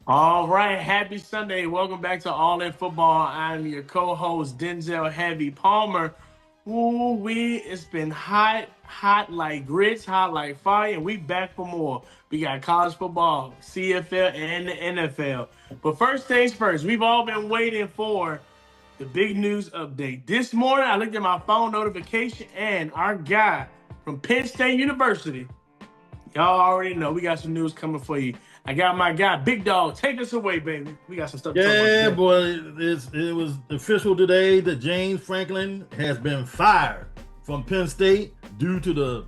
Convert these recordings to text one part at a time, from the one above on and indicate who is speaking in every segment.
Speaker 1: All right, happy Sunday. Welcome back to All In Football. I'm your co-host, Denzel Heavy Palmer. Ooh, it's been hot like grits, hot like fire, and we back for more. We got college football, CFL, and the NFL. But first things first, we've all been waiting for the big news update. This morning, I looked at my phone notification, and our guy from Penn State University, y'all already know we got some news coming for you. I got my guy, Big Dog. Take us away, baby. We got some stuff to talk about
Speaker 2: Yeah,
Speaker 1: today.
Speaker 2: boy, it was official today that James Franklin has been fired from Penn State due to the.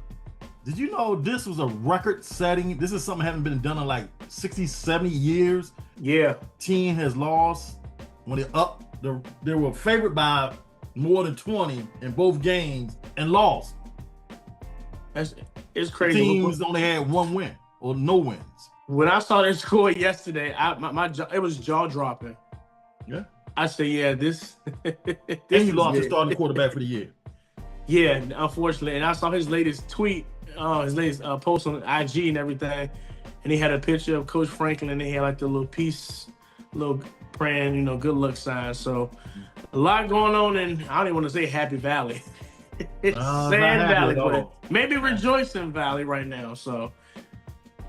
Speaker 2: Did you know this was a record setting? This is something that hasn't been done in like 60, 70 years.
Speaker 1: Yeah.
Speaker 2: Team has lost when they were favored by more than 20 in both games and lost.
Speaker 1: It's crazy.
Speaker 2: Teams only had one win or no wins.
Speaker 1: When I saw that score yesterday, it was jaw dropping.
Speaker 2: Yeah.
Speaker 1: I said, yeah, this.
Speaker 2: And you lost your starting quarterback for the year.
Speaker 1: Yeah, unfortunately. And I saw his latest tweet, his latest post on IG and everything. And he had a picture of Coach Franklin, and he had like the little peace, little praying, good luck sign. So a lot going on, and I don't even want to say Happy Valley. It's Sand Valley, but maybe Rejoicing Valley right now. So,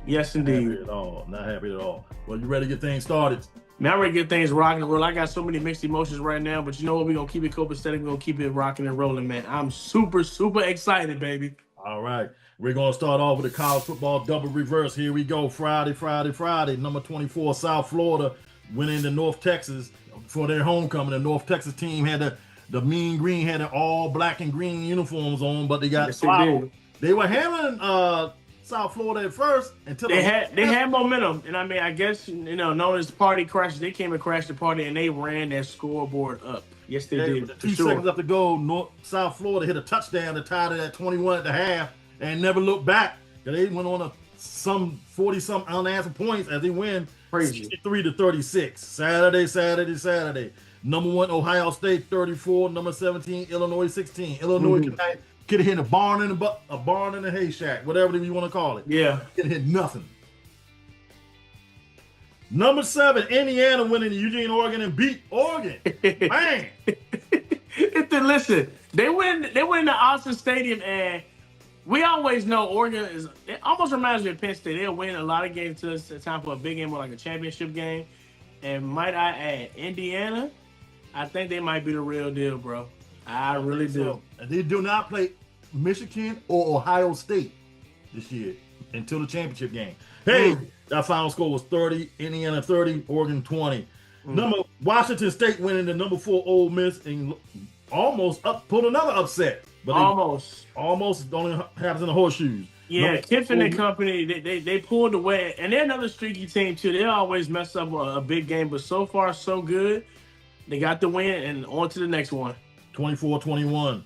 Speaker 1: yes, indeed.
Speaker 2: Not happy at all. Well, you ready to get things started?
Speaker 1: Man, I'm ready to get things rocking and rolling. I got so many mixed emotions right now, but you know what? We're going to keep it copacetic. We're going to keep it rocking and rolling, man. I'm super, super excited, baby.
Speaker 2: All right. We're going to start off with the college football double reverse. Here we go. Friday. Number 24, South Florida went into North Texas for their homecoming. The North Texas team had the mean green, had all black and green uniforms on, but they got fouled. They were handling South Florida at first until
Speaker 1: they had momentum, and I mean, I guess known as party crashers, they came and crashed the party, and they ran that scoreboard up. Yes, they did.
Speaker 2: With 2 seconds left to go, South Florida hit a touchdown to tie it at 21 at the half, and never looked back. They went on some 40-some unanswered points as they win 63-36. Saturday. Number 1, Ohio State 34. Number 17, Illinois 16. Illinois could have hit a barn in a haystack, whatever you want to call it.
Speaker 1: Yeah,
Speaker 2: could have hit nothing. Number 7, Indiana went into Eugene, Oregon, and beat Oregon. Bang!
Speaker 1: Listen, they win the Austin Stadium, and we always know Oregon is. It almost reminds me of Penn State. They'll win a lot of games till it's time for a big game or like a championship game. And might I add, Indiana, I think they might be the real deal, bro. I really do.
Speaker 2: And they do not play Michigan or Ohio State this year until the championship game. Hey, that final score was 30, Indiana 30, Oregon 20. Washington State went into number 4 Ole Miss and almost put another upset. But almost only happens in the horseshoes.
Speaker 1: Yeah, Kiffin and company, they pulled away, and they're another streaky team too. They always mess up a big game, but so far so good. They got the win, and on to the next one.
Speaker 2: 24-21.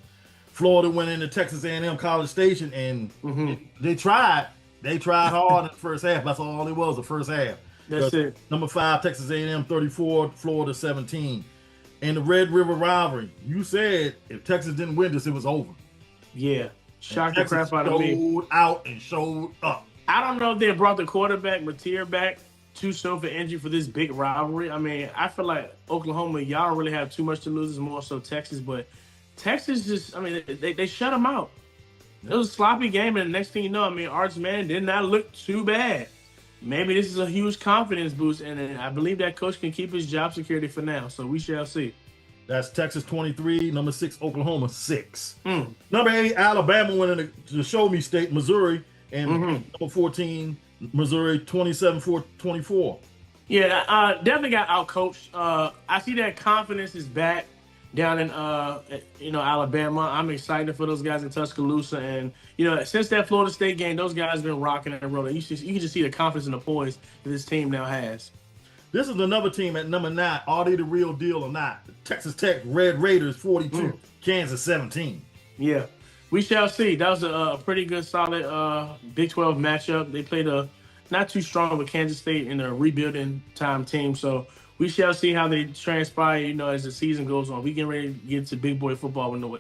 Speaker 2: Florida went into Texas A&M College Station, and they tried. They tried hard in the first half. That's all it was, the first half.
Speaker 1: That's it.
Speaker 2: Number 5, Texas A&M 34, Florida 17. And the Red River rivalry. You said if Texas didn't win this, it was over.
Speaker 1: Yeah. Shocked the crap out of me.
Speaker 2: Showed out and showed up.
Speaker 1: I don't know if they brought the quarterback, Mateer, back too soon for injury for this big rivalry. I mean, I feel like Oklahoma, y'all don't really have too much to lose. It's more so Texas. But Texas just, I mean, they shut them out. It was a sloppy game, and the next thing you know, I mean, Arch Manning did not look too bad. Maybe this is a huge confidence boost, and I believe that coach can keep his job security for now. So we shall see.
Speaker 2: That's Texas 23, number 6, Oklahoma 6. Number 8, Alabama went into the Show Me State, Missouri, and number 14, Missouri 27-24.
Speaker 1: Yeah, definitely got outcoached. I see that confidence is back down in Alabama. I'm excited for those guys in Tuscaloosa, and since that Florida State game, those guys been rocking and rolling. You can just see the confidence and the poise that this team now has.
Speaker 2: This is another team at number 9. Are they the real deal or not? Texas Tech Red Raiders 42, Kansas 17.
Speaker 1: Yeah, we shall see. That was a pretty good, solid Big 12 matchup. They played a not too strong with Kansas State in a rebuilding time team. So we shall see how they transpire, as the season goes on. We getting ready to get to big boy football when the way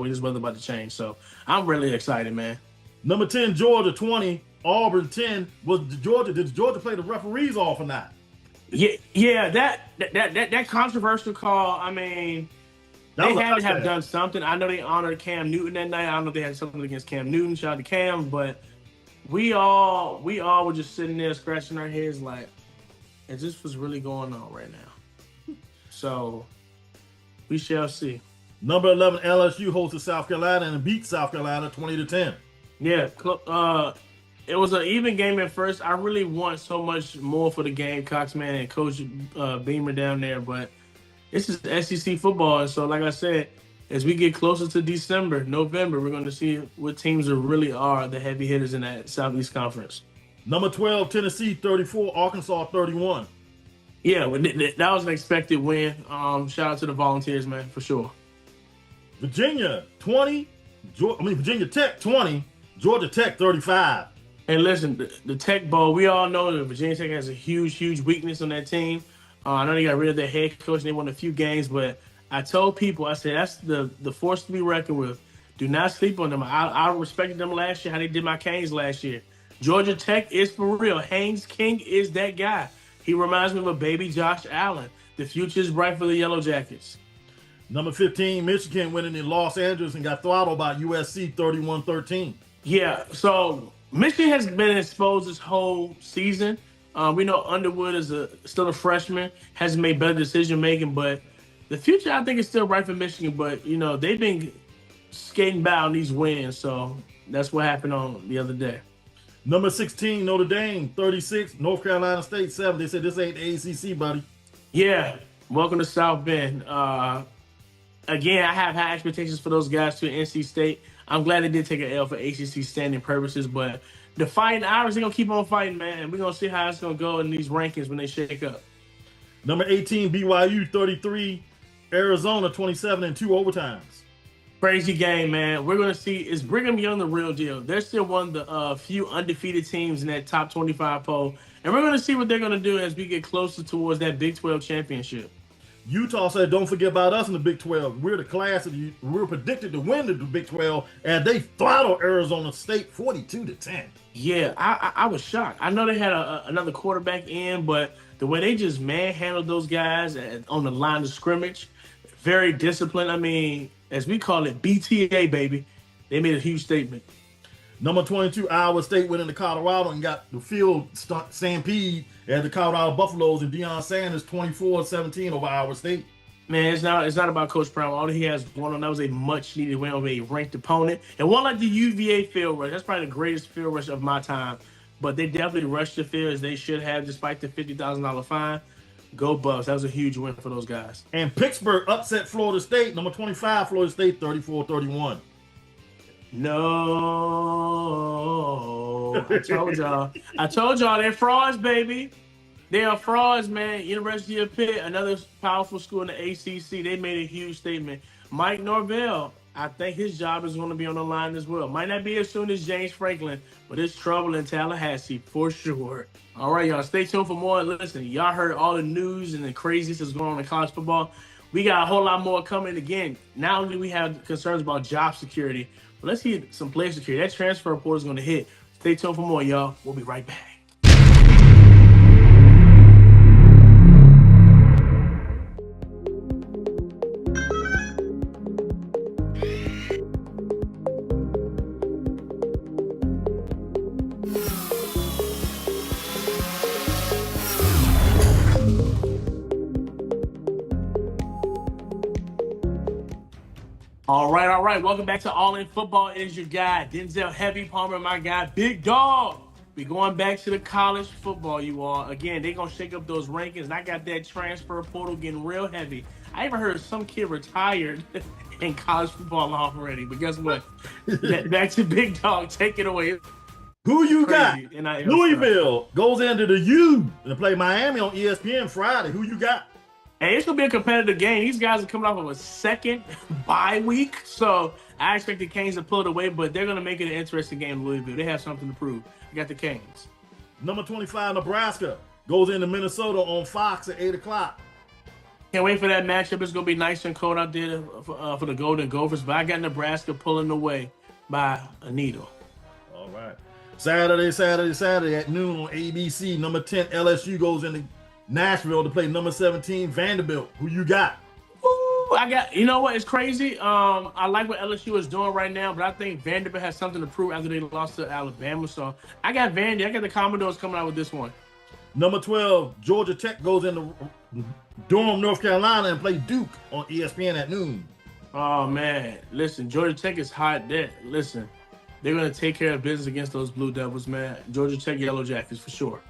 Speaker 1: this weather about to change. So I'm really excited, man.
Speaker 2: Number 10, Georgia 20, Auburn 10. Did Georgia play the referees off or not?
Speaker 1: Yeah, that controversial call. I mean, they had to have done something. I know they honored Cam Newton that night. I don't know if they had something against Cam Newton. Shout out to Cam, but we all were just sitting there scratching our heads like, is this what's really going on right now? So we shall see.
Speaker 2: Number 11 LSU hosted South Carolina and beat South Carolina 20-10.
Speaker 1: Yeah, it was an even game at first. I really want so much more for the Gamecocks, man, and Coach Beamer down there, but this is SEC football, and so like I said, as we get closer to December, November, we're going to see what teams really are the heavy hitters in that Southeast Conference.
Speaker 2: Number 12 Tennessee 34, Arkansas 31.
Speaker 1: Yeah, that was an expected win. Shout out to the Volunteers, man, for sure.
Speaker 2: Virginia Tech 20, Georgia Tech 35.
Speaker 1: And listen, the Tech Bowl, we all know that Virginia Tech has a huge weakness on that team. I know they got rid of their head coach and they won a few games, but I told people, I said, that's the force to be reckoned with. Do not sleep on them. I respected them last year, how they did my Canes last year. Georgia Tech is for real. Haynes King is that guy. He reminds me of a baby Josh Allen. The future is bright for the Yellow Jackets.
Speaker 2: Number 15, Michigan winning in Los Angeles and got throttled by USC 31-13.
Speaker 1: Yeah, so Michigan has been exposed this whole season. We know Underwood is still a freshman, hasn't made better decision making, but the future I think is still right for Michigan. But you know they've been skating by on these wins, so that's what happened on the other day.
Speaker 2: Number 16, Notre Dame 36, North Carolina State 7. They said this ain't the ACC, buddy.
Speaker 1: Yeah, welcome to South Bend. Again, I have high expectations for those guys to NC State. I'm glad they did take an L for ACC standing purposes, but the Fighting Irish, they're going to keep on fighting, man. We're going to see how it's going to go in these rankings when they shake up.
Speaker 2: Number 18, BYU 33, Arizona 27 in 2 overtimes.
Speaker 1: Crazy game, man. We're going to see, is Brigham Young the real deal? They're still one of the few undefeated teams in that top 25 poll, and we're going to see what they're going to do as we get closer towards that Big 12 championship.
Speaker 2: Utah said, don't forget about us in the Big 12. We're the class of you. We're predicted to win the Big 12, and they throttled Arizona State 42-10.
Speaker 1: Yeah, I was shocked. I know they had another quarterback in, but the way they just manhandled those guys on the line of scrimmage, very disciplined. I mean, as we call it, BTA, baby. They made a huge statement.
Speaker 2: Number 22, Iowa State went into Colorado and got the field stampede at the Colorado Buffaloes, and Deion Sanders 24-17 over Iowa State.
Speaker 1: Man, it's not about Coach Brown. All he has going on, that was a much-needed win over a ranked opponent. And one like the UVA field rush, that's probably the greatest field rush of my time. But they definitely rushed the field as they should have, despite the $50,000 fine. Go Bucks. That was a huge win for those guys.
Speaker 2: And Pittsburgh upset Florida State. Number 25, Florida State 34-31.
Speaker 1: No, I told y'all they're frauds, baby. They are frauds, man. University of Pitt, another powerful school in the ACC. They made a huge statement. Mike Norvell, I think his job is going to be on the line as well. Might not be as soon as James Franklin, but it's trouble in Tallahassee for sure. All right, y'all, stay tuned for more. Listen, y'all heard all the news and the craziness that's going on in college football. We got a whole lot more coming. Again, not only we have concerns about job security, but let's get some player security. That transfer report is going to hit. Stay tuned for more, y'all. We'll be right back. All right. Welcome back to All In Football. It is your guy, Denzel Heavy Palmer, my guy, Big Dog. We're going back to the college football, you all. Again, they're going to shake up those rankings. And I got that transfer portal getting real heavy. I even heard some kid retired in college football already. But guess what? Back to Big Dog. Take it away.
Speaker 2: Who you got? Louisville goes into the U and play Miami on ESPN Friday. Who you got?
Speaker 1: Hey, it's going to be a competitive game. These guys are coming off of a second bye week, so I expect the Canes to pull it away, but they're going to make it an interesting game in Louisville. They have something to prove. You got the Canes.
Speaker 2: Number 25, Nebraska, goes into Minnesota on Fox at 8 o'clock.
Speaker 1: Can't wait for that matchup. It's going to be nice and cold out there for the Golden Gophers, but I got Nebraska pulling away by a needle.
Speaker 2: All right. Saturday at noon on ABC. Number 10, LSU goes into Nashville to play number 17 Vanderbilt. Who you got?
Speaker 1: Ooh, I got, you know what? It's crazy. I like what LSU is doing right now, but I think Vanderbilt has something to prove after they lost to Alabama. So I got Vandy. I got the Commodores coming out with this one.
Speaker 2: Number 12, Georgia Tech goes into Durham, North Carolina, and play Duke on ESPN at noon.
Speaker 1: Oh man, listen, Georgia Tech is hot. Listen, they're gonna take care of business against those Blue Devils, man. Georgia Tech Yellow Jackets for sure.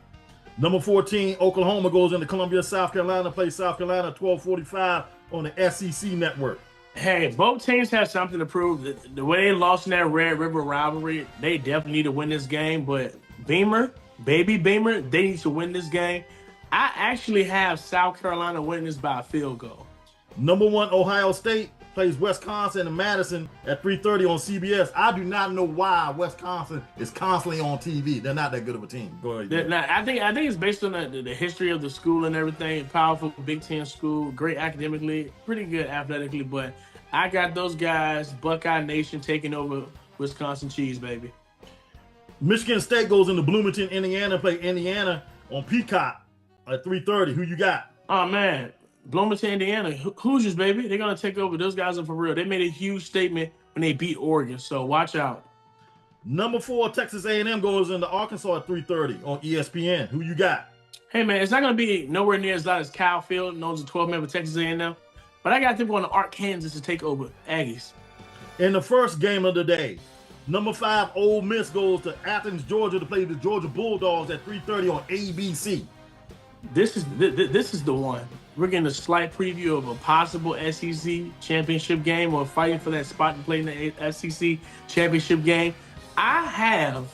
Speaker 2: Number 14, Oklahoma goes into Columbia, South Carolina, plays South Carolina 12:45 on the SEC network.
Speaker 1: Hey, both teams have something to prove. The way they lost in that Red River rivalry, they definitely need to win this game. But Beamer, baby Beamer, they need to win this game. I actually have South Carolina winning this by a field goal.
Speaker 2: Number 1, Ohio State plays Wisconsin and Madison at 3:30 on CBS. I do not know why Wisconsin is constantly on TV. They're not that good of a team. Go ahead.
Speaker 1: Now, I think it's based on the history of the school and everything. Powerful Big Ten school, great academically, pretty good athletically. But I got those guys, Buckeye Nation, taking over Wisconsin cheese, baby.
Speaker 2: Michigan State goes into Bloomington, Indiana, play Indiana on Peacock at 3:30. Who you got?
Speaker 1: Oh man, Bloomington, Indiana, Hoosiers, baby. They're gonna take over. Those guys are for real. They made a huge statement when they beat Oregon, so watch out.
Speaker 2: Number 4, Texas A&M goes into Arkansas at 3:30 on ESPN. Who you got?
Speaker 1: Hey man, it's not gonna be nowhere near as loud as Kyle Field, known as a 12-man for Texas A&M, but I got them going to Arkansas to take over Aggies.
Speaker 2: In the first game of the day, number 5, Ole Miss goes to Athens, Georgia to play the Georgia Bulldogs at 3:30 on ABC.
Speaker 1: This is the one. We're getting a slight preview of a possible SEC championship game or fighting for that spot to play in the SEC championship game. I have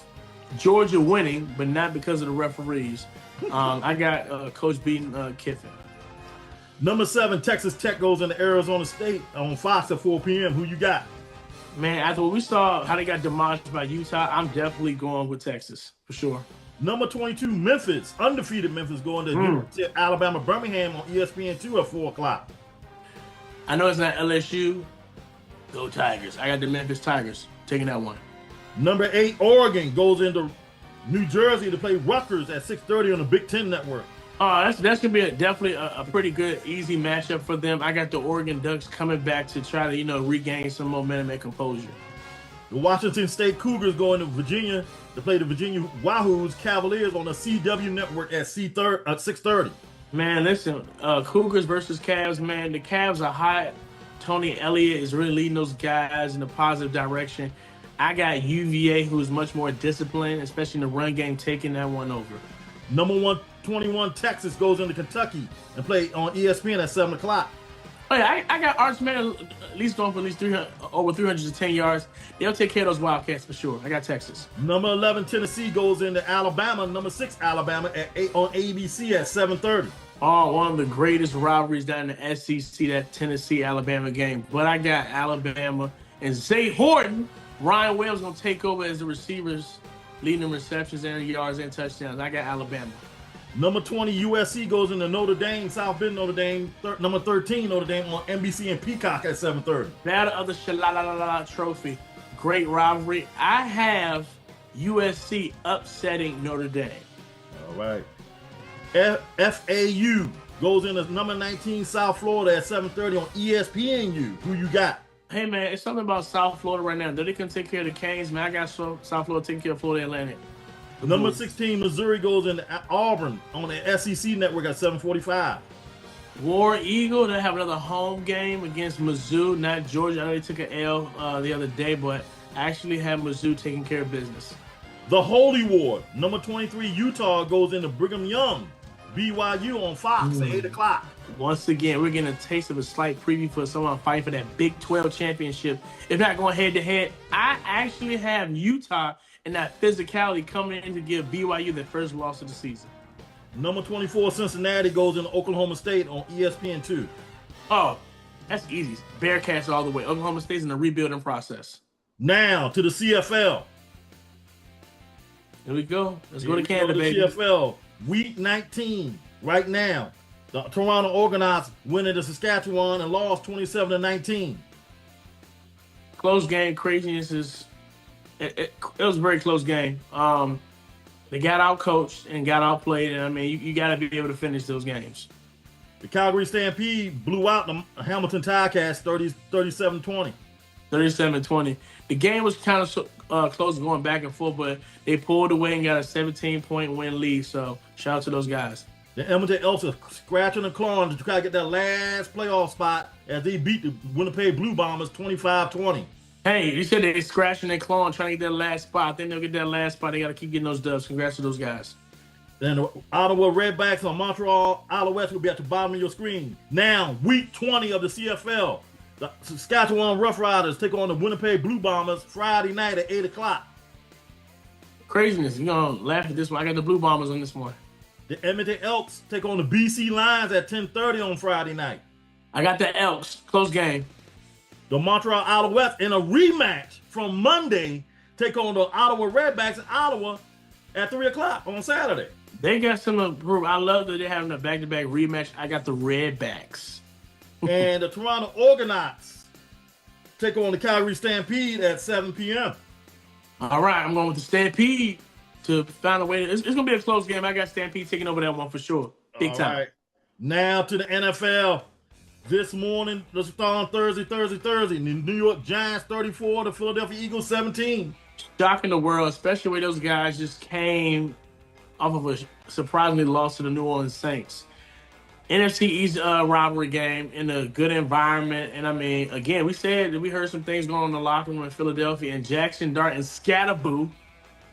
Speaker 1: Georgia winning, but not because of the referees. I got Coach beating Kiffin.
Speaker 2: Number 7, Texas Tech goes into Arizona State on Fox at 4 p.m. Who you got?
Speaker 1: Man, after we saw how they got demolished by Utah, I'm definitely going with Texas for sure.
Speaker 2: Number 22, Memphis, undefeated Memphis, going to Alabama Birmingham on ESPN2 at 4 o'clock.
Speaker 1: I know it's not LSU. Go Tigers. I got the Memphis Tigers taking that one.
Speaker 2: Number 8, Oregon goes into New Jersey to play Rutgers at 6:30 on the Big Ten Network.
Speaker 1: That's gonna be definitely a pretty good, easy matchup for them. I got the Oregon Ducks coming back to try to regain some momentum and composure.
Speaker 2: The Washington State Cougars going to Virginia to play the Virginia Wahoos Cavaliers on the CW Network at 6:30.
Speaker 1: Man, listen, Cougars versus Cavs. Man, the Cavs are hot. Tony Elliott is really leading those guys in a positive direction. I got UVA, who's much more disciplined, especially in the run game, taking that one over.
Speaker 2: Number 121 Texas goes into Kentucky and play on ESPN at 7 o'clock.
Speaker 1: Oh yeah, I got Arch Manning at least going for at least over 310 yards. They'll take care of those Wildcats for sure. I got Texas.
Speaker 2: Number 11 Tennessee goes into Alabama. Number 6 Alabama at 8 on ABC at 7:30.
Speaker 1: Oh, one of the greatest rivalries down in the SEC, that Tennessee-Alabama game. But I got Alabama and Zay Horton. Ryan Wells going to take over as the receivers, leading in receptions and yards and touchdowns. I got Alabama.
Speaker 2: Number 20 USC goes into Notre Dame, South Bend, Notre Dame. Number 13 Notre Dame on NBC and Peacock at 7:30.
Speaker 1: Battle of the Shalala Trophy. Great rivalry. I have USC upsetting Notre Dame.
Speaker 2: All right. FAU goes into number 19 South Florida at 7:30 on ESPNU. Who you got?
Speaker 1: Hey, man, it's something about South Florida right now. They can take care of the Canes, man. I got South Florida taking care of Florida Atlantic.
Speaker 2: Number 16 Missouri goes into Auburn on the SEC Network at 7:45.
Speaker 1: War Eagle, they have another home game against Mizzou, not Georgia. I know they took an L the other day, but I actually have Mizzou taking care of business.
Speaker 2: The Holy War, number 23 Utah goes into Brigham Young, BYU on Fox at 8 o'clock.
Speaker 1: Once again, we're getting a taste of a slight preview for someone fighting for that Big 12 championship. If not going head-to-head, I actually have Utah and that physicality coming in to give BYU their first loss of the season.
Speaker 2: Number 24 Cincinnati goes into Oklahoma State on ESPN2.
Speaker 1: Oh, that's easy. Bearcats all the way. Oklahoma State's in the rebuilding process.
Speaker 2: Now to the CFL.
Speaker 1: Here we go. Let's go to Canada, baby.
Speaker 2: CFL, week 19, right now. The Toronto Argonauts winning the Saskatchewan and lost 27-19.
Speaker 1: Close game. Craziness is... It was a very close game. They got out coached and got outplayed, and I mean, you got to be able to finish those games.
Speaker 2: The Calgary Stampede blew out the Hamilton Ticats 37-20.
Speaker 1: 37-20. The game was kind of close, going back and forth, but they pulled away and got a 17-point win lead. So shout out to those guys.
Speaker 2: The Edmonton Elks are scratching and clawing to try to get that last playoff spot as they beat the Winnipeg Blue Bombers 25-20.
Speaker 1: Hey, you said they're scratching and clawing, trying to get that last spot. I think they'll get that last spot. They got to keep getting those dubs. Congrats to those guys.
Speaker 2: Then the Ottawa Redbacks on Montreal Alouettes will be at the bottom of your screen. Now, week 20 of the CFL. The Saskatchewan Roughriders take on the Winnipeg Blue Bombers Friday night at 8 o'clock.
Speaker 1: Craziness. You're going to laugh at this one. I got the Blue Bombers on this one.
Speaker 2: The Edmonton Elks take on the BC Lions at 10:30 on Friday night.
Speaker 1: I got the Elks. Close game.
Speaker 2: The Montreal Alouettes in a rematch from Monday take on the Ottawa Redbacks in Ottawa at 3 o'clock on Saturday.
Speaker 1: They got some to prove. I love that they're having a back-to-back rematch. I got the Redbacks.
Speaker 2: And the Toronto Argonauts take on the Calgary Stampede at 7 p.m.
Speaker 1: All right, I'm going with the Stampede to find a way. It's going to be a close game. I got Stampede taking over that one for sure. Big time. All right.
Speaker 2: Now to the NFL. This morning, let's start on Thursday. The New York Giants 34, the Philadelphia Eagles 17.
Speaker 1: Shocking the world, especially where those guys just came off of a surprisingly loss to the New Orleans Saints. NFC East rivalry game in a good environment. And I mean, again, we said that we heard some things going on in the locker room in Philadelphia, and Jackson Dart and Scatterboo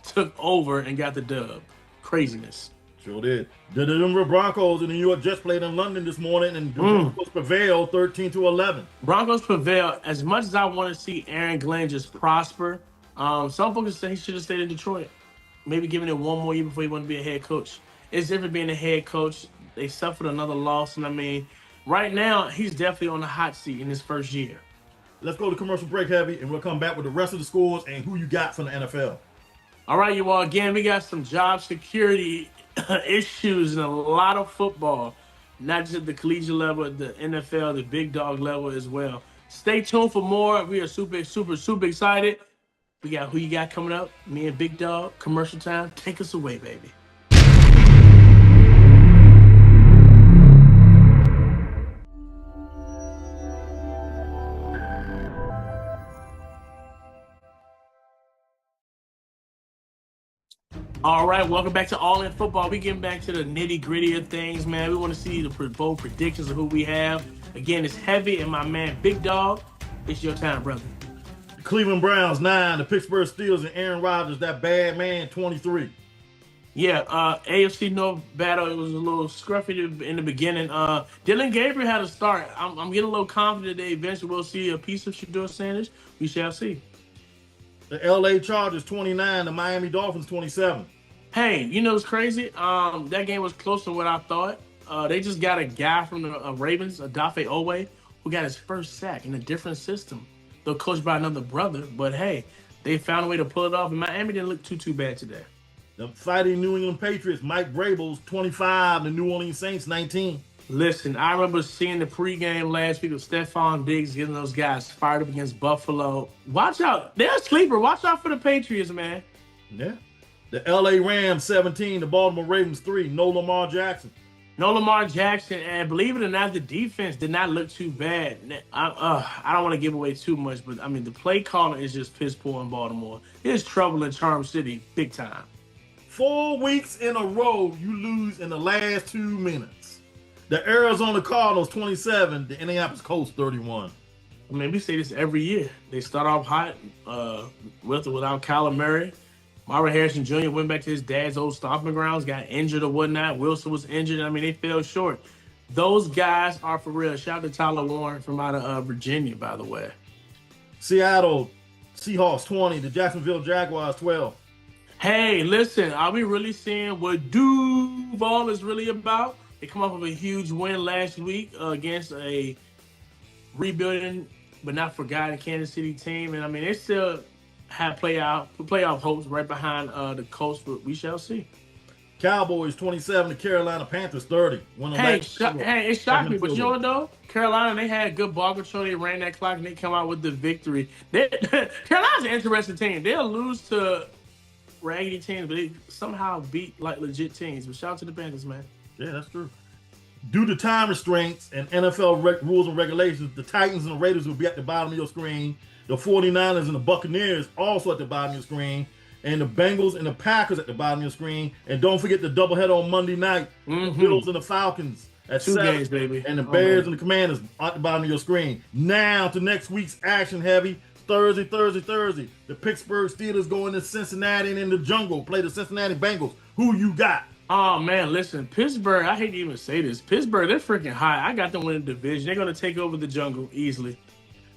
Speaker 1: took over and got the dub. Craziness.
Speaker 2: Sure did. The Denver Broncos and the New York Jets played in London this morning, and the Broncos prevailed 13-11.
Speaker 1: Broncos prevailed. As much as I want to see Aaron Glenn just prosper, some folks say he should have stayed in Detroit. Maybe giving it one more year before he wanted to be a head coach. It's different being a head coach. They suffered another loss, and I mean, right now, he's definitely on the hot seat in his first year.
Speaker 2: Let's go to commercial break, Heavy, and we'll come back with the rest of the scores and who you got from the NFL.
Speaker 1: All right, you all. Again, we got some job security issues in a lot of football, not just at the collegiate level, at the NFL, the big dog level as well. Stay tuned for more. We are super excited. We got who you got coming up. Me and Big Dog. Commercial time. Take us away, baby. All right, welcome back to All In Football. We getting back to the nitty-gritty of things, man. We want to see the bold predictions of who we have. Again, it's Heavy and my man Big Dog. It's your time, brother.
Speaker 2: The Cleveland Browns 9, the Pittsburgh Steelers and Aaron Rodgers, that bad man 23.
Speaker 1: Yeah, AFC North battle. It was a little scruffy in the beginning. Dylan Gabriel had a start. I'm getting a little confident that eventually we'll see a piece of Shedeur Sanders. We shall see.
Speaker 2: The LA Chargers 29, the Miami Dolphins 27.
Speaker 1: Hey, you know what's crazy? That game was closer than what I thought. They just got a guy from the Ravens, Odafe Oweh, who got his first sack in a different system. Though coached by another brother, but hey, they found a way to pull it off, and Miami didn't look too bad today.
Speaker 2: The Fighting New England Patriots, Mike Vrabel's 25, the New Orleans Saints 19.
Speaker 1: Listen, I remember seeing the pregame last week of Stephon Diggs getting those guys fired up against Buffalo. Watch out. They're a sleeper. Watch out for the Patriots, man.
Speaker 2: Yeah. The LA Rams 17, the Baltimore Ravens 3, no Lamar Jackson.
Speaker 1: No Lamar Jackson, and believe it or not, the defense did not look too bad. I don't want to give away too much, but I mean, the play calling is just piss poor in Baltimore. There's trouble in Charm City, big time.
Speaker 2: 4 weeks in a row, you lose in the last 2 minutes. The Arizona Cardinals 27, the Indianapolis Colts 31.
Speaker 1: I mean, we say this every year. They start off hot with or without Kyler Murray. Marvin Harrison Jr. went back to his dad's old stomping grounds, got injured or whatnot. Wilson was injured. I mean, they fell short. Those guys are for real. Shout out to Tyler Warren from out of Virginia, by the way.
Speaker 2: Seattle Seahawks 20, the Jacksonville Jaguars 12.
Speaker 1: Hey, listen, are we really seeing what Duval is really about? They come off of a huge win last week against a rebuilding but not forgotten Kansas City team. And I mean, they still have playoff hopes right behind the Colts, but we shall see.
Speaker 2: Cowboys 27, the Carolina Panthers 30.
Speaker 1: Hey, it shocked me, but you know what though? Carolina, they had good ball control. They ran that clock and they come out with the victory. Carolina's an interesting team. They'll lose to raggedy teams, but they somehow beat like legit teams. But shout out to the Bengals, man.
Speaker 2: Yeah, that's true. Due to time restraints and NFL rules and regulations, the Titans and the Raiders will be at the bottom of your screen. The 49ers and the Buccaneers also at the bottom of your screen. And the Bengals and the Packers at the bottom of your screen. And don't forget the doubleheader on Monday night. The Bills and the Falcons at
Speaker 1: 2
Speaker 2: 7.
Speaker 1: games, baby.
Speaker 2: And the Bears and the Commanders at the bottom of your screen. Now to next week's action heavy. Thursday. The Pittsburgh Steelers go into Cincinnati and in the jungle. Play the Cincinnati Bengals. Who you got?
Speaker 1: Oh, man, listen. Pittsburgh, I hate to even say this. Pittsburgh, they're freaking high. I got them winning the division. They're going to take over the jungle easily.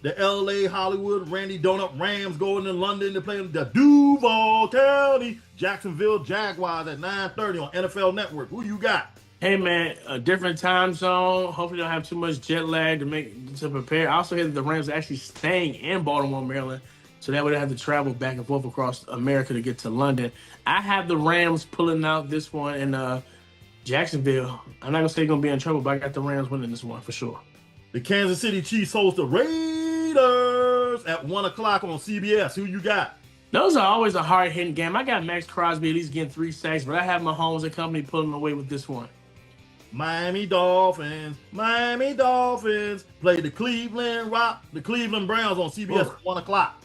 Speaker 2: The LA Hollywood Randy Donut Rams go into London to play the Duval County Jacksonville Jaguars at 9:30 on NFL Network. Who you got?
Speaker 1: Hey, man, a different time zone. Hopefully, don't have too much jet lag to prepare. I also hear that the Rams are actually staying in Baltimore, Maryland, so that way they have to travel back and forth across America to get to London. I have the Rams pulling out this one in Jacksonville. I'm not going to say they're going to be in trouble, but I got the Rams winning this one for sure.
Speaker 2: The Kansas City Chiefs host the Raiders at 1 o'clock on CBS. Who you got?
Speaker 1: Those are always a hard-hitting game. I got Max Crosby at least getting 3 sacks, but I have Mahomes and company pulling away with this one.
Speaker 2: Miami Dolphins play the Cleveland Browns on CBS at 1 o'clock.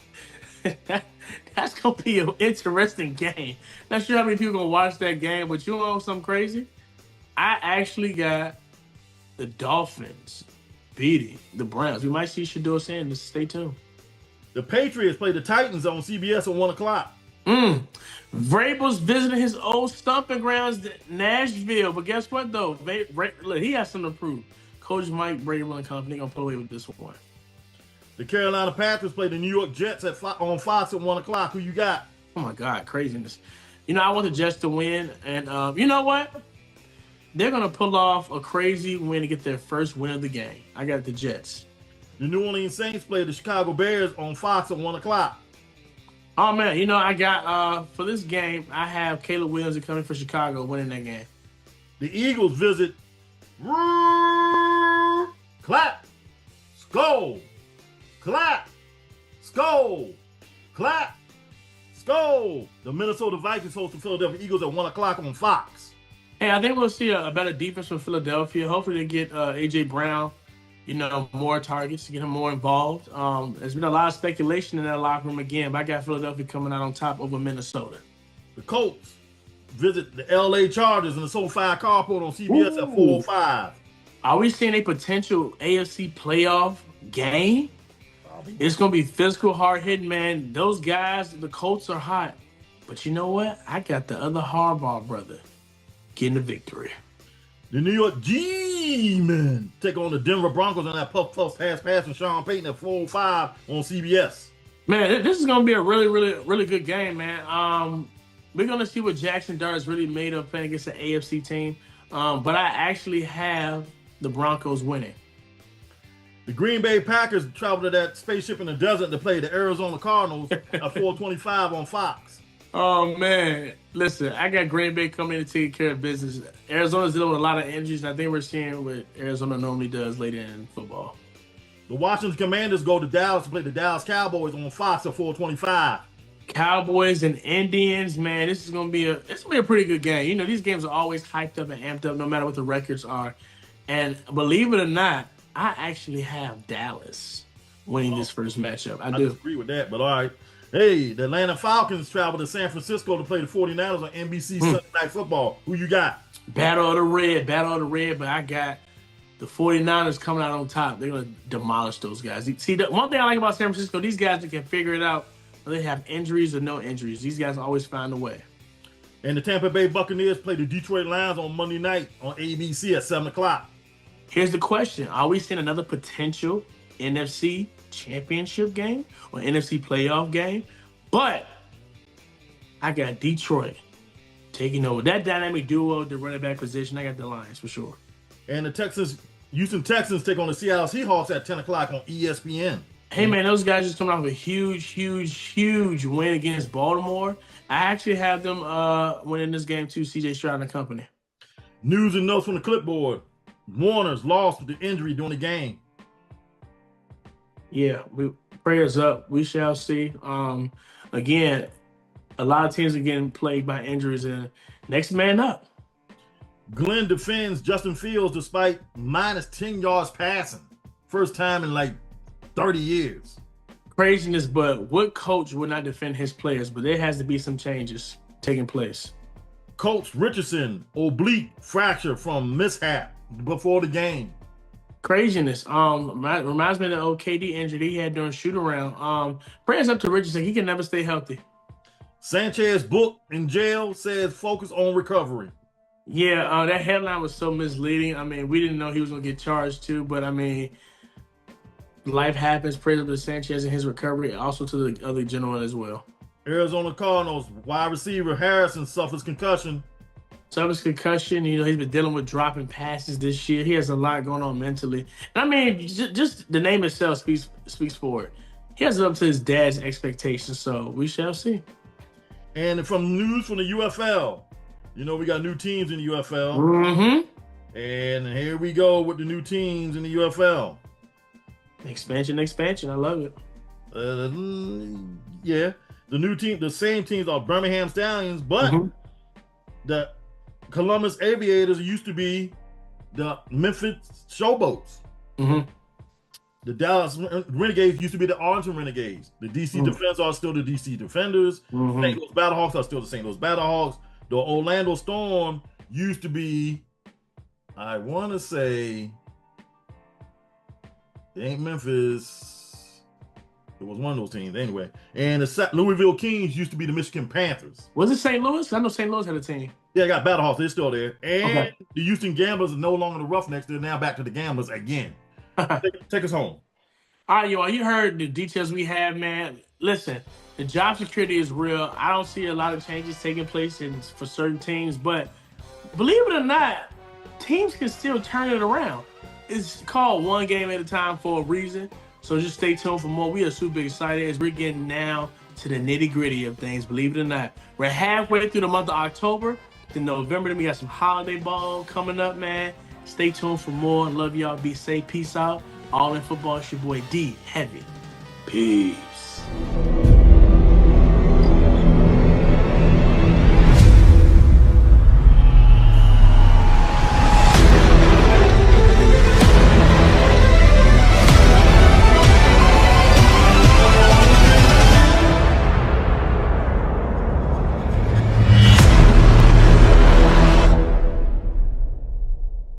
Speaker 1: That's going to be an interesting game. Not sure how many people going to watch that game, but you know something crazy? I actually got the Dolphins beating the Browns. We might see Shedeur Sanders. Stay tuned.
Speaker 2: The Patriots play the Titans on CBS at 1 o'clock.
Speaker 1: Vrabel's visiting his old stomping grounds, Nashville. But guess what, though? He has something to prove. Coach Mike Vrabel and company going to pull away with this one.
Speaker 2: The Carolina Panthers play the New York Jets on Fox at 1 o'clock. Who you got?
Speaker 1: Oh, my God. Craziness. You know, I want the Jets to win. And you know what? They're going to pull off a crazy win to get their first win of the game. I got the Jets.
Speaker 2: The New Orleans Saints play the Chicago Bears on Fox at 1 o'clock.
Speaker 1: Oh, man. You know, I got, for this game, I have Caleb Williams coming for Chicago winning that game.
Speaker 2: The Eagles visit Clap, Skull, Clap, Skull, Clap, Skull. The Minnesota Vikings host the Philadelphia Eagles at 1 o'clock on Fox.
Speaker 1: Hey, I think we'll see a better defense from Philadelphia. Hopefully they get A.J. Brown, more targets to get him more involved. There's been a lot of speculation in that locker room again, but I got Philadelphia coming out on top over Minnesota.
Speaker 2: The Colts visit the L.A. Chargers in the SoFi Carport on CBS at 4:05.
Speaker 1: Are we seeing a potential AFC playoff game? It's going to be physical, hard-hitting, man. Those guys, the Colts are hot. But you know what? I got the other Harbaugh brother getting the victory.
Speaker 2: The New York G-Men take on the Denver Broncos on that puff pass from Sean Payton at 4:05 on CBS.
Speaker 1: Man, this is going to be a really, really, really good game, man. We're going to see what Jackson Dart is really made of playing against the AFC team. But I actually have the Broncos winning.
Speaker 2: The Green Bay Packers travel to that spaceship in the desert to play the Arizona Cardinals at 4:25 on Fox.
Speaker 1: Oh, man. Listen, I got Green Bay coming in to take care of business. Arizona's dealing with a lot of injuries, and I think we're seeing what Arizona normally does later in football.
Speaker 2: The Washington Commanders go to Dallas to play the Dallas Cowboys on Fox at 4:25.
Speaker 1: Cowboys and Indians, man, it's gonna be a pretty good game. These games are always hyped up and amped up no matter what the records are. And believe it or not, I actually have Dallas winning this first matchup. I do.
Speaker 2: Disagree with that, but all right. Hey, the Atlanta Falcons travel to San Francisco to play the 49ers on NBC Sunday Night Football. Who you got?
Speaker 1: Battle of the Red, but I got the 49ers coming out on top. They're going to demolish those guys. See, the one thing I like about San Francisco, these guys that can figure it out, whether they have injuries or no injuries. These guys always find a way.
Speaker 2: And the Tampa Bay Buccaneers play the Detroit Lions on Monday night on ABC at 7 o'clock.
Speaker 1: Here's the question. Are we seeing another potential NFC championship game or NFC playoff game? But I got Detroit taking over. That dynamic duo, the running back position, I got the Lions for sure.
Speaker 2: And the Houston Texans take on the Seattle Seahawks at 10 o'clock on ESPN.
Speaker 1: Hey, man, those guys just coming off a huge win against Baltimore. I actually have them winning this game too, C.J. Stroud and company.
Speaker 2: News and notes from the clipboard. Warner's lost with the injury during the game.
Speaker 1: Yeah, prayers up. We shall see. Again, A lot of teams are getting plagued by injuries, and next man up.
Speaker 2: Glenn defends Justin Fields despite minus 10 yards passing. First time in like 30 years.
Speaker 1: Craziness, but what coach would not defend his players? But there has to be some changes taking place.
Speaker 2: Coach Richardson, oblique fracture from mishap before the game.
Speaker 1: Craziness. Reminds me of the old KD injury he had during shoot around. Prayers up to Richardson. He can never stay healthy.
Speaker 2: Sanchez book in jail says focus on recovery.
Speaker 1: Yeah, that headline was so misleading. I mean, we didn't know he was going to get charged too, but I mean, life happens. Prayers up to Sanchez and his recovery, also to the other gentleman as well.
Speaker 2: Arizona Cardinals wide receiver Harrison suffers concussion.
Speaker 1: Suffers concussion. You know, he's been dealing with dropping passes this year. He has a lot going on mentally. And I mean, just the name itself speaks for it. He has it up to his dad's expectations, so we shall see.
Speaker 2: And from news from the UFL, you know, we got new teams in the UFL.
Speaker 1: Mm-hmm.
Speaker 2: And here we go with the new teams in the UFL.
Speaker 1: Expansion. I love it.
Speaker 2: Yeah. The same teams are Birmingham Stallions, but the Columbus Aviators used to be the Memphis Showboats.
Speaker 1: Mm-hmm.
Speaker 2: The Dallas Renegades used to be the Arlington Renegades. The DC Defenders are still the DC Defenders. St. Louis Battlehawks are still the St. Louis Battlehawks. The Orlando Storm used to be, I want to say, it ain't Memphis. It was one of those teams anyway. And the Louisville Kings used to be the Michigan Panthers.
Speaker 1: Was it St. Louis? I know St. Louis had a team.
Speaker 2: Yeah, I got Battlehawks. They're still there. And the Houston Gamblers are no longer the Roughnecks. They're now back to the Gamblers again. Take us home.
Speaker 1: All right, y'all. You heard the details we have, man. Listen, the job security is real. I don't see a lot of changes taking place for certain teams, but believe it or not, teams can still turn it around. It's called one game at a time for a reason. So just stay tuned for more. We are super excited as we're getting now to the nitty-gritty of things. Believe it or not, we're halfway through the month of October to November. Then we got some holiday ball coming up, man. Stay tuned for more. Love y'all. Be safe. Peace out. All in football. It's your boy D Heavy. Peace.